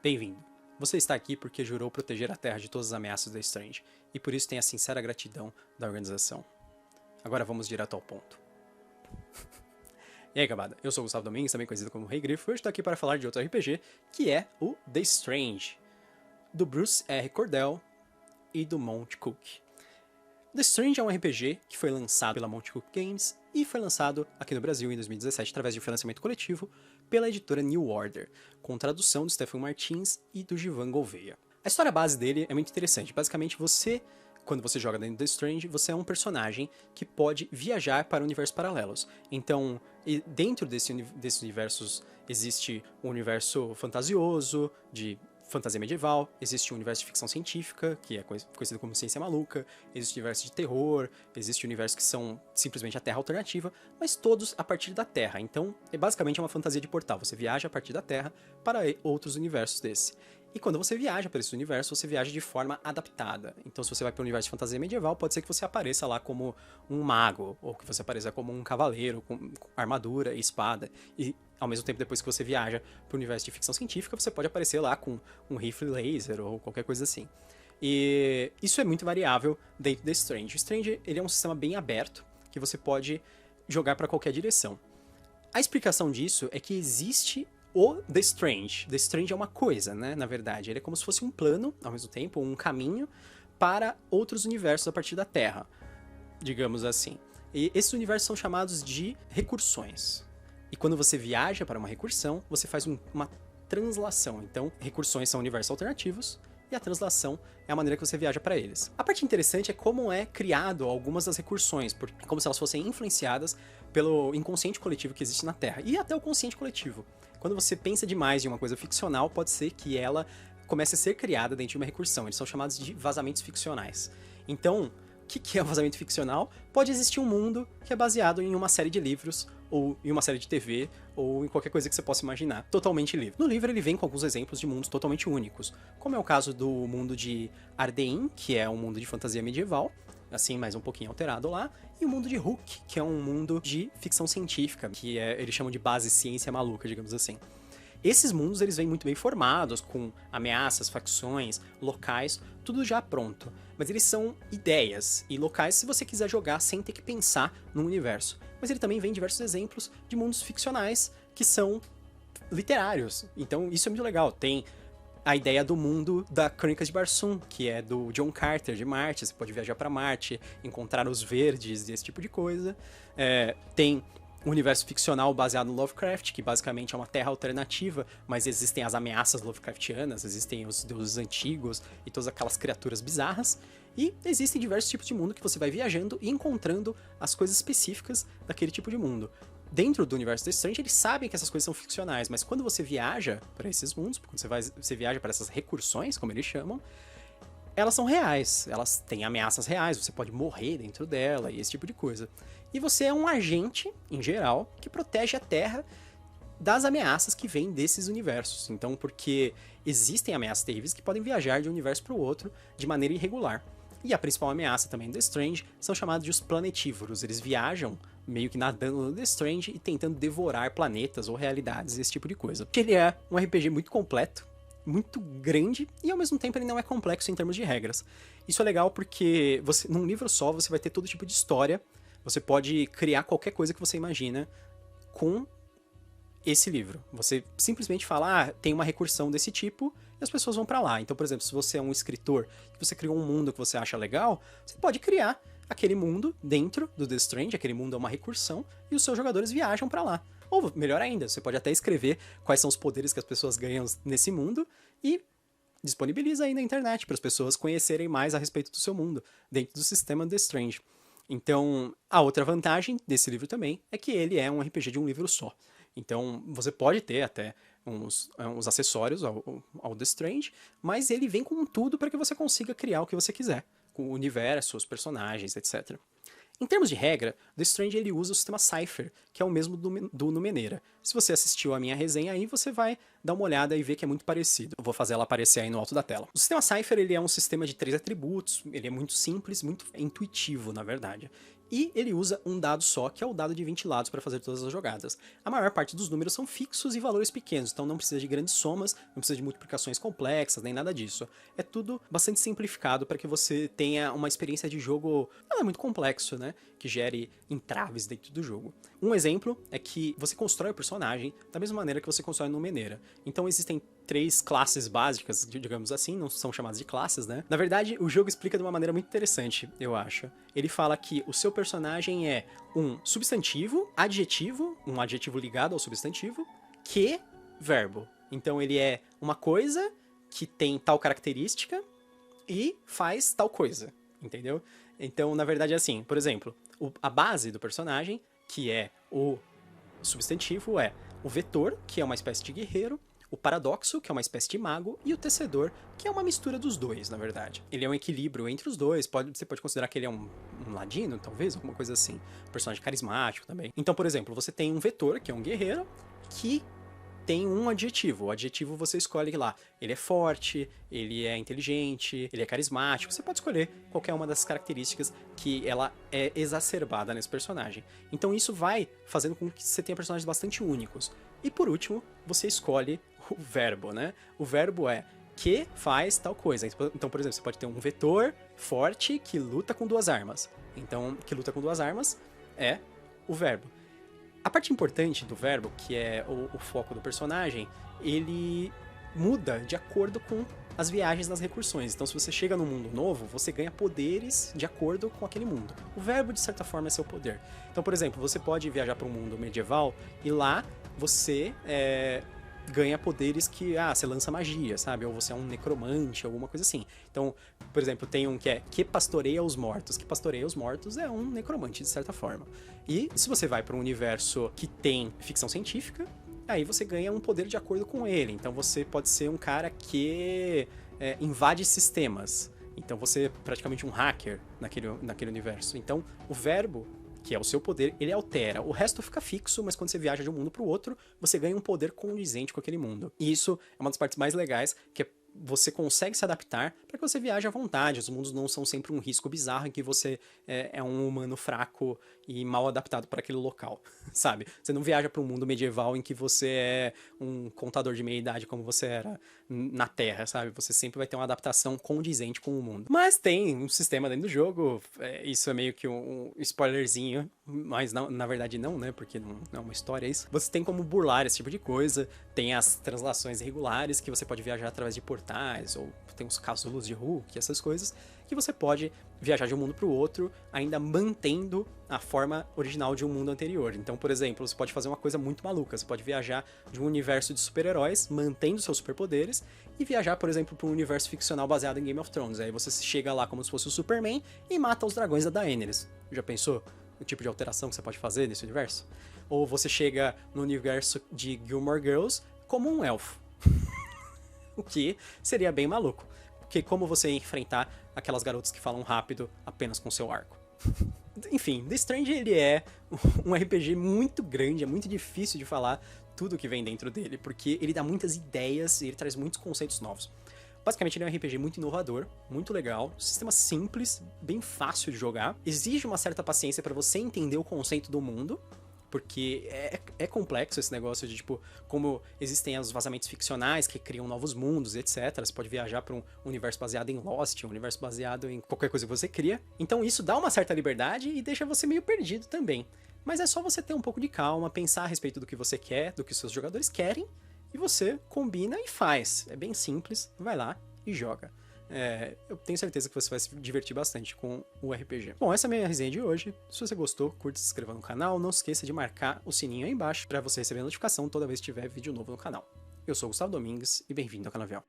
Bem-vindo. Você está aqui porque jurou proteger a Terra de todas as ameaças da Strange, e por isso tem a sincera gratidão da organização. Agora vamos direto ao ponto. E aí, cabada, eu sou o Gustavo Domingues, também conhecido como Rei Grifo, e hoje estou aqui para falar de outro RPG, que é o The Strange, do Bruce R. Cordell e do Monte Cook. The Strange é um RPG que foi lançado pela Monte Cook Games e foi lançado aqui no Brasil em 2017 através de um financiamento coletivo pela editora New Order, com tradução do Stephen Martins e do Givan Gouveia. A história base dele é muito interessante. Basicamente, quando você joga dentro do The Strange, você é um personagem que pode viajar para universos paralelos. Então, dentro desses universos existe um universo fantasioso, de fantasia medieval, existe um universo de ficção científica, que é conhecido como ciência maluca, existe um universo de terror, existe universos que são simplesmente a Terra alternativa, mas todos a partir da Terra. Então, basicamente uma fantasia de portal. Você viaja a partir da Terra para outros universos desse. E quando você viaja para esse universo, você viaja de forma adaptada. Então, se você vai para o universo de fantasia medieval, pode ser que você apareça lá como um mago, ou que você apareça como um cavaleiro, com armadura e espada. E, ao mesmo tempo, depois que você viaja para o universo de ficção científica, você pode aparecer lá com um rifle laser ou qualquer coisa assim. E isso é muito variável dentro do Strange. O Strange ele é um sistema bem aberto, que você pode jogar para qualquer direção. A explicação disso é que existe o The Strange. The Strange é uma coisa, né? Na verdade, ele é como se fosse um plano, ao mesmo tempo, um caminho para outros universos a partir da Terra, digamos assim. E esses universos são chamados de recursões. E quando você viaja para uma recursão, você faz uma translação. Então, recursões são universos alternativos e a translação é a maneira que você viaja para eles. A parte interessante é como é criado algumas das recursões, como se elas fossem influenciadas pelo inconsciente coletivo que existe na Terra e até o consciente coletivo. Quando você pensa demais em uma coisa ficcional, pode ser que ela comece a ser criada dentro de uma recursão. Eles são chamados de vazamentos ficcionais. Então, o que é um vazamento ficcional? Pode existir um mundo que é baseado em uma série de livros, ou em uma série de TV, ou em qualquer coisa que você possa imaginar, totalmente livre. No livro ele vem com alguns exemplos de mundos totalmente únicos, como é o caso do mundo de Ardein, que é um mundo de fantasia medieval, assim, mais um pouquinho alterado lá, e o mundo de Hook, que é um mundo de ficção científica, que eles chamam de base ciência maluca, digamos assim. Esses mundos eles vêm muito bem formados, com ameaças, facções, locais, tudo já pronto. Mas eles são ideias e locais se você quiser jogar sem ter que pensar no universo. Mas ele também vem diversos exemplos de mundos ficcionais que são literários. Então isso é muito legal. Tem a ideia do mundo da Crônicas de Barsoom, que é do John Carter, de Marte. Você pode viajar para Marte, encontrar os verdes e esse tipo de coisa. Tem um universo ficcional baseado no Lovecraft, que basicamente é uma terra alternativa, mas existem as ameaças Lovecraftianas, existem os deuses antigos e todas aquelas criaturas bizarras. E existem diversos tipos de mundo que você vai viajando e encontrando as coisas específicas daquele tipo de mundo. Dentro do universo The Strange, eles sabem que essas coisas são ficcionais, mas quando você viaja para esses mundos, quando você viaja para essas recursões, como eles chamam, elas são reais, elas têm ameaças reais, você pode morrer dentro dela e esse tipo de coisa. E você é um agente, em geral, que protege a Terra das ameaças que vêm desses universos. Então, porque existem ameaças terríveis que podem viajar de um universo para o outro de maneira irregular. E a principal ameaça também do The Strange são chamados de os planetívoros. Eles viajam meio que nadando no The Strange e tentando devorar planetas ou realidades, esse tipo de coisa. Porque ele é um RPG muito completo, muito grande, e ao mesmo tempo ele não é complexo em termos de regras. Isso é legal porque num livro só você vai ter todo tipo de história, você pode criar qualquer coisa que você imagina com esse livro. Você simplesmente fala, tem uma recursão desse tipo, e as pessoas vão pra lá. Então, por exemplo, se você é um escritor, e você criou um mundo que você acha legal, você pode criar aquele mundo dentro do The Strange, aquele mundo é uma recursão, e os seus jogadores viajam pra lá. Ou, melhor ainda, você pode até escrever quais são os poderes que as pessoas ganham nesse mundo e disponibiliza aí na internet para as pessoas conhecerem mais a respeito do seu mundo, dentro do sistema The Strange. Então, a outra vantagem desse livro também é que ele é um RPG de um livro só. Então, você pode ter até uns acessórios ao The Strange, mas ele vem com tudo para que você consiga criar o que você quiser, com o universo, os personagens, etc. Em termos de regra, The Strange ele usa o sistema Cypher, que é o mesmo do Numenera. Se você assistiu a minha resenha aí, você vai dar uma olhada e ver que é muito parecido. Eu vou fazer ela aparecer aí no alto da tela. O sistema Cypher ele é um sistema de 3 atributos, ele é muito simples, muito intuitivo, na verdade. E ele usa um dado só, que é o dado de 20 lados para fazer todas as jogadas. A maior parte dos números são fixos e valores pequenos, então não precisa de grandes somas, não precisa de multiplicações complexas, nem nada disso. É tudo bastante simplificado para que você tenha uma experiência de jogo não é muito complexo, né? Que gere entraves dentro do jogo. Um exemplo é que você constrói o personagem da mesma maneira que você constrói no Numenera. Então existem 3 classes básicas, digamos assim, não são chamadas de classes, né? Na verdade, o jogo explica de uma maneira muito interessante, eu acho. Ele fala que o seu personagem é um substantivo, adjetivo, um adjetivo ligado ao substantivo, que verbo. Então ele é uma coisa que tem tal característica e faz tal coisa, entendeu? Então, na verdade, é assim, por exemplo, a base do personagem, que é o substantivo, é o vetor, que é uma espécie de guerreiro, o paradoxo, que é uma espécie de mago, e o tecedor, que é uma mistura dos dois, na verdade. Ele é um equilíbrio entre os dois, você pode considerar que ele é um ladino, talvez, alguma coisa assim. Um personagem carismático também. Então, por exemplo, você tem um vetor, que é um guerreiro, que tem um adjetivo. O adjetivo você escolhe lá. Ele é forte, ele é inteligente, ele é carismático. Você pode escolher qualquer uma das características que ela é exacerbada nesse personagem. Então isso vai fazendo com que você tenha personagens bastante únicos. E por último, você escolhe o verbo, né? O verbo é que faz tal coisa. Então, por exemplo, você pode ter um vetor forte que luta com 2 armas. Então, que luta com 2 armas é o verbo. A parte importante do verbo, que é o foco do personagem, ele muda de acordo com as viagens nas recursões. Então, se você chega num mundo novo, você ganha poderes de acordo com aquele mundo. O verbo, de certa forma, é seu poder. Então, por exemplo, você pode viajar para um mundo medieval e lá você ganha poderes que, você lança magia, sabe? Ou você é um necromante, alguma coisa assim. Então, por exemplo, tem um que é que pastoreia os mortos. Que pastoreia os mortos é um necromante, de certa forma. E se você vai para um universo que tem ficção científica, aí você ganha um poder de acordo com ele. Então você pode ser um cara que invade sistemas. Então você é praticamente um hacker naquele universo. Então o verbo, que é o seu poder, ele altera. O resto fica fixo, mas quando você viaja de um mundo para o outro, você ganha um poder condizente com aquele mundo. E isso é uma das partes mais legais, que é você consegue se adaptar para que você viaje à vontade. Os mundos não são sempre um risco bizarro em que você é um humano fraco e mal adaptado para aquele local, sabe? Você não viaja para um mundo medieval em que você é um contador de meia-idade como você era na Terra, sabe? Você sempre vai ter uma adaptação condizente com o mundo. Mas tem um sistema dentro do jogo, isso é meio que um spoilerzinho, mas não, na verdade não, né? Porque não é uma história isso. Você tem como burlar esse tipo de coisa, tem as translações irregulares, que você pode viajar através de portais, ou tem os casulos de Hulk, essas coisas, que você pode viajar de um mundo para o outro, ainda mantendo a forma original de um mundo anterior. Então, por exemplo, você pode fazer uma coisa muito maluca, você pode viajar de um universo de super-heróis, mantendo seus superpoderes, e viajar, por exemplo, para um universo ficcional baseado em Game of Thrones. Aí você chega lá como se fosse o Superman e mata os dragões da Daenerys. Já pensou o tipo de alteração que você pode fazer nesse universo? Ou você chega no universo de Gilmore Girls como um elfo. O que seria bem maluco. Porque como você ia enfrentar aquelas garotas que falam rápido apenas com seu arco? Enfim, The Strange ele é um RPG muito grande, é muito difícil de falar tudo que vem dentro dele, porque ele dá muitas ideias e ele traz muitos conceitos novos. Basicamente ele é um RPG muito inovador, muito legal, sistema simples, bem fácil de jogar, exige uma certa paciência para você entender o conceito do mundo, porque é complexo esse negócio de, tipo, como existem os vazamentos ficcionais que criam novos mundos, etc. Você pode viajar para um universo baseado em Lost, um universo baseado em qualquer coisa que você cria. Então isso dá uma certa liberdade e deixa você meio perdido também. Mas é só você ter um pouco de calma, pensar a respeito do que você quer, do que os seus jogadores querem, e você combina e faz. É bem simples, vai lá e joga. Eu tenho certeza que você vai se divertir bastante com o RPG. Bom, essa é a minha resenha de hoje. Se você gostou, curte, se inscreva no canal. Não esqueça de marcar o sininho aí embaixo para você receber a notificação toda vez que tiver vídeo novo no canal. Eu sou o Gustavo Domingues e bem-vindo ao Canavial.